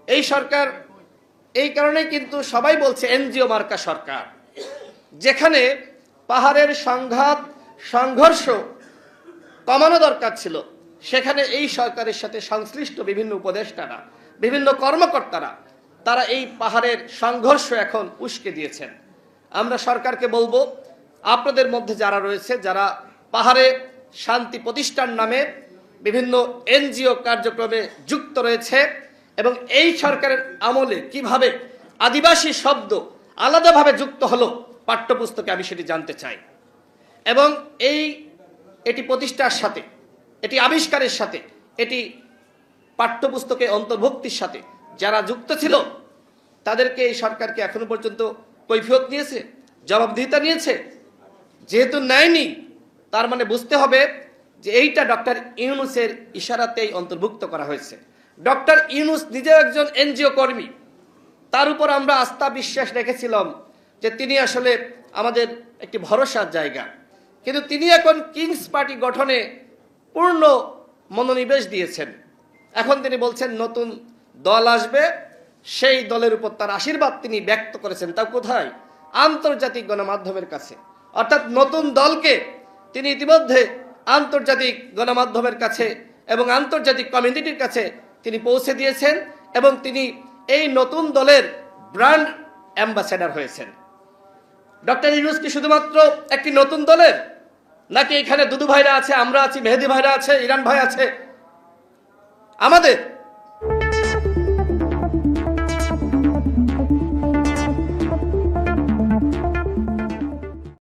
এই সরকার এই কারণেই কিন্তু সবাই বলছে এনজিও মার্কা সরকার, যেখানে পাহাড়ের সংঘাত সংঘর্ষ কমানো দরকার ছিল, সেখানে এই সরকারের সাথে সংশ্লিষ্ট বিভিন্ন উপদেষ্টারা, বিভিন্ন কর্মকর্তারা তারা এই পাহাড়ের সংঘর্ষ এখন উস্কে দিয়েছেন। আমরা সরকারকে বলবো, আপনাদের মধ্যে যারা রয়েছে, যারা পাহাড়ে শান্তি প্রতিষ্ঠান নামে বিভিন্ন এনজিও কার্যক্রমে যুক্ত রয়েছে, এবং এই সরকারের আমলে কিভাবে আদিবাসী শব্দ আলাদাভাবে যুক্ত হলো পাঠ্যপুস্তকে, আমি সেটি জানতে চাই। এবং এটি প্রতিষ্ঠার সাথে, এটি আবিষ্কারের সাথে, এটি পাঠ্যপুস্তকে অন্তর্ভুক্তির সাথে যারা যুক্ত ছিল, তাদেরকে এই সরকারকে এখনো পর্যন্ত কৈফিয়ত নিয়েছে, জবাবদিহিতা নিয়েছে? যেহেতু নেয়নি, তার মানে বুঝতে হবে যে এইটা ডক্টর ইউনূসের ইশারাতেই অন্তর্ভুক্ত করা হয়েছে। ডক্টর ইউনূস নিজেও একজন এনজিও কর্মী, তার উপর আমরা আস্থা বিশ্বাস রেখেছিলাম যে তিনি আসলে আমাদের একটি ভরসার জায়গা, কিন্তু তিনি এখন কিংস পার্টি গঠনে পূর্ণ মনোনিবেশ দিয়েছেন। এখন তিনি বলছেন নতুন দল আসবে, সেই দলের উপর তার আশীর্বাদ তিনি ব্যক্ত করেছেন। তা কোথায়? আন্তর্জাতিক গণমাধ্যমের কাছে। অর্থাৎ নতুন দলকে তিনি ইতিমধ্যে আন্তর্জাতিক গণমাধ্যমের কাছে এবং আন্তর্জাতিক কমিউনিটির কাছে তিনি পৌঁছে দিয়েছেন, এবং তিনি এই নতুন দলের ব্র্যান্ড অ্যাম্বাসেডর হয়েছেন। ডক্টর ইউনূস কি শুধুমাত্র একটি নতুন দলের, নাকি এখানে দুদু ভাইরা আছে, আমরা আছি, মেহেদি ভাইরা আছে, ইরান ভাই আছে, আমাদের